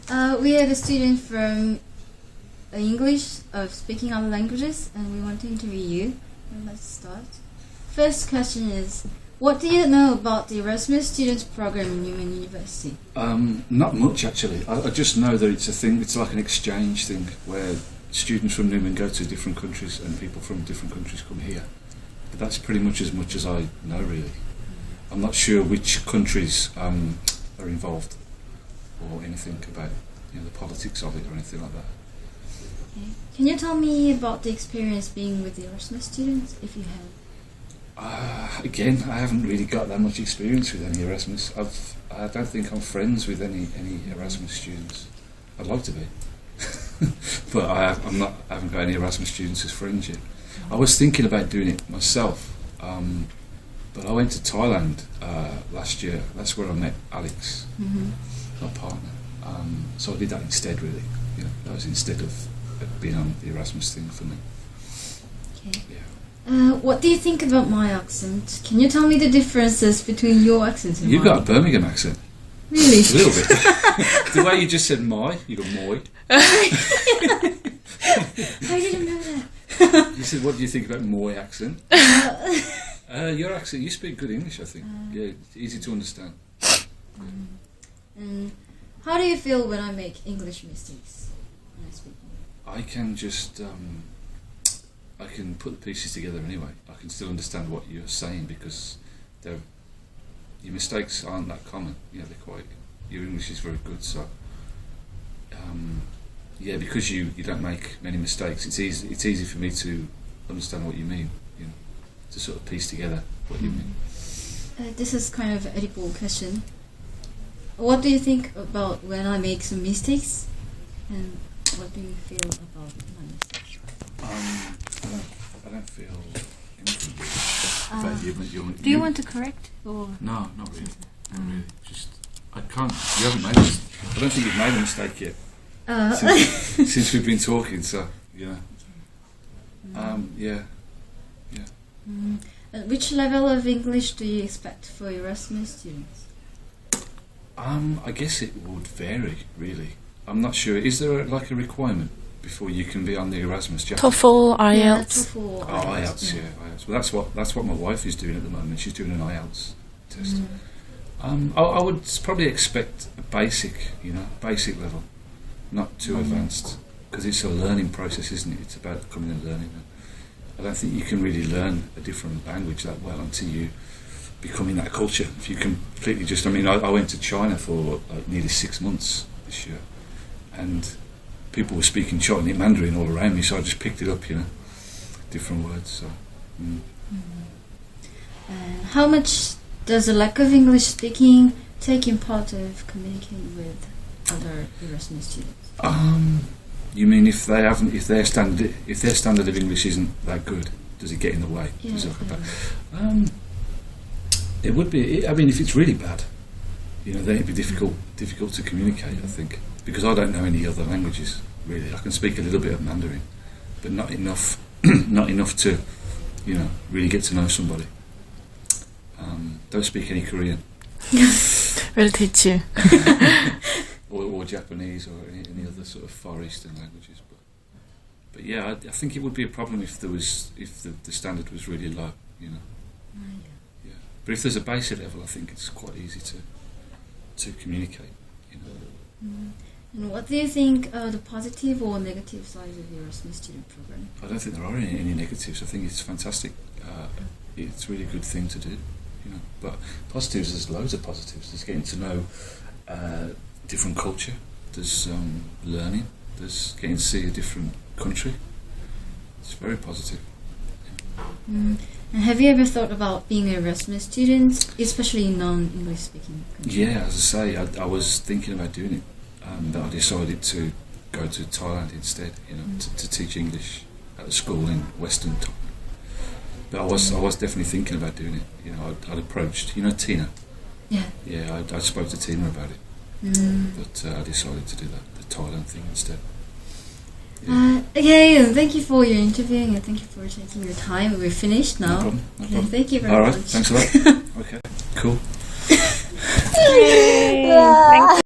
We are the student from English of speaking other languages, and we want to interview you. Let's start. First question is, what do you know about the Erasmus Students Program in Newman University? Not much actually. I just know that it's a thing. It's like an exchange thing where students from Newman go to different countries and people from different countries come here. But that's pretty much as I know really. I'm not sure which countries are involved or anything about the politics of it or anything like that. Okay. Can you tell me about the experience being with the Erasmus students, if you have? Again, I haven't really got that much experience with any Erasmus. I don't think I'm friends with any Erasmus students. I'd like to be, but I haven't got any Erasmus students as friends yet. I was thinking about doing it myself, but I went to Thailand last year. That's where I met Alex, my partner. So I did that instead. Really, that was instead of being on the Erasmus thing for me. Okay. Yeah. What do you think about my accent? Can you tell me the differences between your accent and You've mine? got a Birmingham accent. Really? A little bit. The way you just said "my," you got "moi." I didn't know that. You said, "What do you think about moi accent?" Your accent, you speak good English, I think. Yeah, it's easy to understand. And how do you feel when I make English mistakes when I speak? I can just, I can put the pieces together anyway. I can still understand what you're saying because your mistakes aren't that common. They're quite. Your English is very good, so because you don't make many mistakes. It's easy for me to understand what you mean. To sort of piece together what you mean. This is kind of an edible question. What do you think about when I make some mistakes, and what do you feel about my mistakes? I don't feel anything about you. Do you want to correct? Or? No, not really. Not really. Just I can't. You haven't made. I don't think you've made a mistake yet. Since we've been talking, so yeah. Which level of English do you expect for Erasmus students? I guess it would vary, really. I'm not sure. Is there a requirement before you can be on the Erasmus? TOEFL, IELTS. Yeah, TOEFL, IELTS, yeah. IELTS. Well, that's what my wife is doing at the moment. She's doing an IELTS test. I would probably expect a basic level, not too advanced, because it's a learning process, isn't it? It's about coming and learning. I don't think you can really learn a different language that well until you become in that culture. If you completely I went to China for nearly 6 months this year, and people were speaking Chinese Mandarin all around me, so I just picked it up, different words. So. How much does a lack of English speaking take in part of communicating with other Erasmus students? You mean if their standard of English isn't that good, does it get in the way? Yeah. It would be. If it's really bad, then it'd be difficult to communicate. I think because I don't know any other languages really. I can speak a little bit of Mandarin, but not enough, not enough to, really get to know somebody. Don't speak any Korean. We'll teach you. or Japanese or any other sort of Far Eastern languages, but yeah, I think it would be a problem if the standard was really low, Yeah. But if there's a basic level, I think it's quite easy to communicate, And what do you think are the positive or negative sides of the Erasmus student program? I don't think there are any negatives. I think it's fantastic. It's a really good thing to do, But positives, there's loads of positives. There's getting to know different culture. There's learning. There's getting to see a different country. It's very positive. And have you ever thought about being an Erasmus student, especially in non-English speaking countries? Yeah, as I say, I was thinking about doing it, but I decided to go to Thailand instead, to teach English at a school in Western Thailand. But I was definitely thinking about doing it. I'd approached, Tina. Yeah. Yeah, I spoke to Tina about it, but I decided to do the Thailand thing instead. Yeah. Okay, and thank you for your interviewing and thank you for taking your time. We're finished now. No problem. Okay, thank you very All much. right, thanks a lot. Okay, cool. Yay. Thank